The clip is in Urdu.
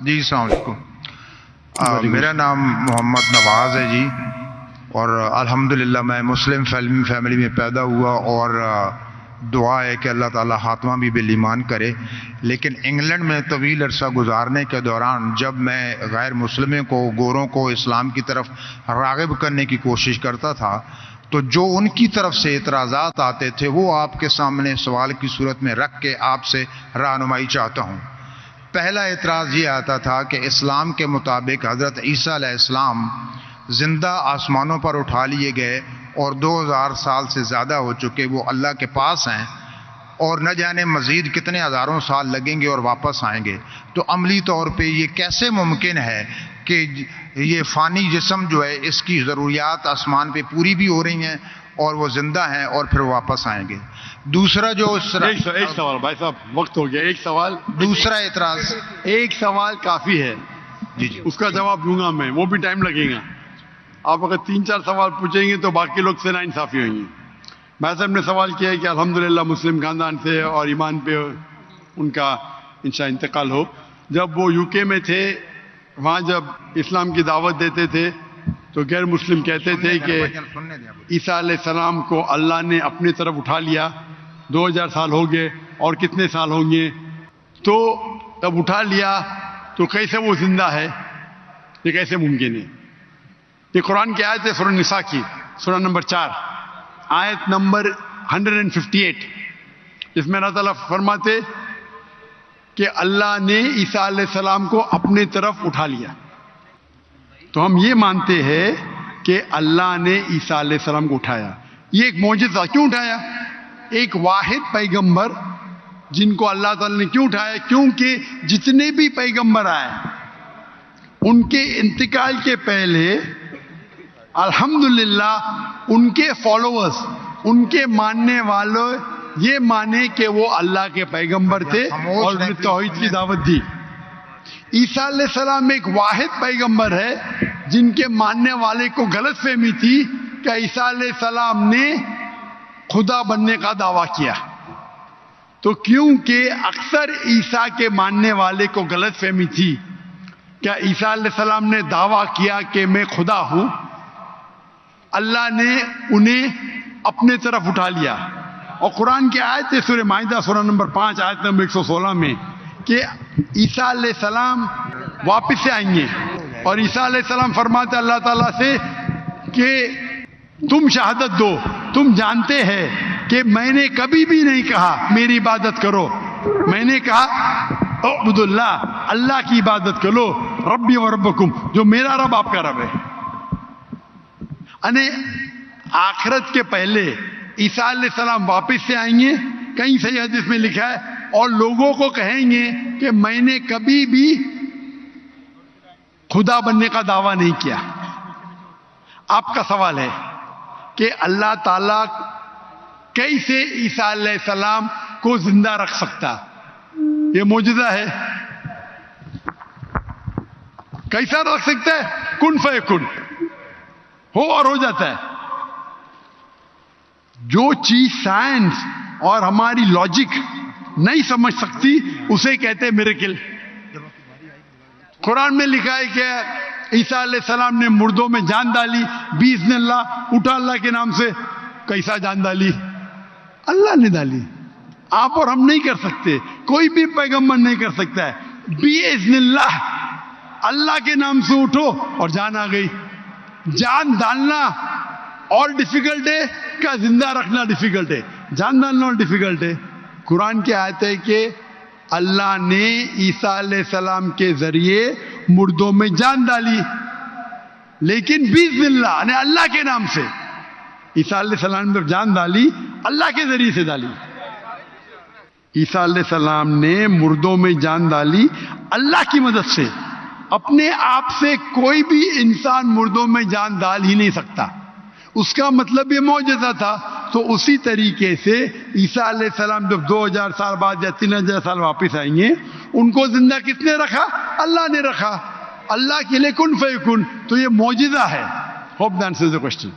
جی السلام علیکم. میرا نام محمد نواز ہے جی، اور الحمدللہ میں مسلم فیملی میں پیدا ہوا، اور دعا ہے کہ اللہ تعالیٰ خاتمہ بھی بالایمان کرے. لیکن انگلینڈ میں طویل عرصہ گزارنے کے دوران جب میں غیر مسلموں کو، گوروں کو اسلام کی طرف راغب کرنے کی کوشش کرتا تھا، تو جو ان کی طرف سے اعتراضات آتے تھے وہ آپ کے سامنے سوال کی صورت میں رکھ کے آپ سے رہنمائی چاہتا ہوں. پہلا اعتراض یہ آتا تھا کہ اسلام کے مطابق حضرت عیسیٰ علیہ السلام زندہ آسمانوں پر اٹھا لیے گئے اور 2000 سال سے زیادہ ہو چکے وہ اللہ کے پاس ہیں، اور نہ جانے مزید کتنے ہزاروں سال لگیں گے اور واپس آئیں گے. تو عملی طور پہ یہ کیسے ممکن ہے کہ یہ فانی جسم جو ہے اس کی ضروریات آسمان پہ پوری بھی ہو رہی ہیں اور وہ زندہ ہیں اور پھر واپس آئیں گے؟ دوسرا جو ایک سوال بھائی صاحب، وقت ہو گیا. ایک سوال، دوسرا اعتراض، ایک سوال کافی ہے. جی جی اس کا جواب دوں گا میں، وہ بھی ٹائم لگے گا. آپ اگر 3-4 سوال پوچھیں گے تو باقی لوگ سے ناانصافی ہوئیں گی. بھائی صاحب نے سوال کیا ہے کہ الحمدللہ مسلم خاندان سے اور ایمان پہ ان کا انشاء انتقال ہو. جب وہ UK میں تھے، وہاں جب اسلام کی دعوت دیتے تھے تو غیر مسلم کہتے تھے کہ عیسیٰ علیہ السلام کو اللہ نے اپنی طرف اٹھا لیا، 2000 سال ہو گئے اور کتنے سال ہوں گے. تو جب اٹھا لیا تو کیسے وہ زندہ ہے؟ یہ کیسے ممکن ہے؟ یہ قرآن کی آیت ہے، سورہ نساء کی، سورہ نمبر 4 آیت نمبر 158، جس میں اللہ تعالیٰ فرماتے کہ اللہ نے عیسیٰ علیہ السلام کو اپنے طرف اٹھا لیا. تو ہم یہ مانتے ہیں کہ اللہ نے عیسیٰ علیہ السلام کو اٹھایا. یہ ایک معجزہ. کیوں اٹھایا؟ ایک واحد پیغمبر جن کو اللہ تعالیٰ نے کیوں اٹھایا؟ کیونکہ جتنے بھی پیغمبر آئے ان کے انتقال کے پہلے الحمدللہ ان کے فالوورز، ان کے ماننے والوں یہ مانے کہ وہ اللہ کے پیغمبر تھے اور انہیں توحید کی دعوت دی. عیسیٰ علیہ السلام ایک واحد پیغمبر ہے جن کے ماننے والے کو غلط فہمی تھی کہ عیسیٰ علیہ السلام نے خدا بننے کا دعویٰ کیا. تو کیونکہ اکثر عیسیٰ کے ماننے والے کو غلط فہمی تھی کہ عیسیٰ علیہ السلام نے دعویٰ کیا کہ میں خدا ہوں، اللہ نے انہیں اپنے طرف اٹھا لیا. اور قرآن کی آیت ہے سورہ مائدہ سورہ نمبر 5 آیت نمبر 116 میں کہ عیسیٰ علیہ السلام واپس سے آئیں گے، اور عیسیٰ علیہ السلام فرماتے اللہ تعالیٰ سے کہ تم شہادت دو، تم جانتے ہیں کہ میں نے کبھی بھی نہیں کہا میری عبادت کرو، میں نے کہا اعبدوا اللہ، اللہ کی عبادت کرو، ربی و ربکم، جو میرا رب آپ کا رب ہے. یعنی آخرت کے پہلے عیسیٰ علیہ السلام واپس سے آئیں گے، کہیں صحیح حدیث میں لکھا ہے، اور لوگوں کو کہیں گے کہ میں نے کبھی بھی خدا بننے کا دعویٰ نہیں کیا. آپ کا سوال ہے کہ اللہ تعالیٰ کیسے عیسیٰ علیہ السلام کو زندہ رکھ سکتا؟ یہ معجزہ ہے. کیسا رکھ سکتا ہے؟ کن فیکن، ہو اور ہو جاتا ہے. جو چیز سائنس اور ہماری لاجک نہیں سمجھ سکتی اسے کہتے ہیں میریکل. قرآن میں لکھا ہے کہ عیسیٰ علیہ السلام نے مردوں میں جان ڈالی باذن اللہ، اٹھا اللہ کے نام سے. کیسا جان ڈالی؟ اللہ نے ڈالی. آپ اور ہم نہیں کر سکتے، کوئی بھی پیغمبر نہیں کر سکتا ہے. باذن اللہ، اللہ کے نام سے اٹھو اور جان آ گئی. جان ڈالنا اور ڈیفیکلٹ ہے کا زندہ رکھنا ڈیفیکلٹ ہے؟ جان ڈالنا اور ڈیفیکلٹ ہے. قرآن کی آیت ہے کہ اللہ نے عیسیٰ علیہ السلام کے ذریعے مردوں میں جان ڈالی، لیکن باذن اللہ یعنی اللہ کے نام سے. عیسیٰ علیہ السلام نے جان ڈالی، اللہ کے ذریعے سے ڈالی. عیسیٰ علیہ السلام نے مردوں میں جان ڈالی اللہ کی مدد سے. اپنے آپ سے کوئی بھی انسان مردوں میں جان ڈال ہی نہیں سکتا. اس کا مطلب یہ معجزہ تھا. تو اسی طریقے سے عیسیٰ علیہ السلام جب 2000 سال بعد یا 3000 سال واپس آئیں گے، ان کو زندہ کس نے رکھا؟ اللہ نے رکھا. اللہ کے لیے کن فیکن. تو یہ معجزہ ہے. Hope that answers the question.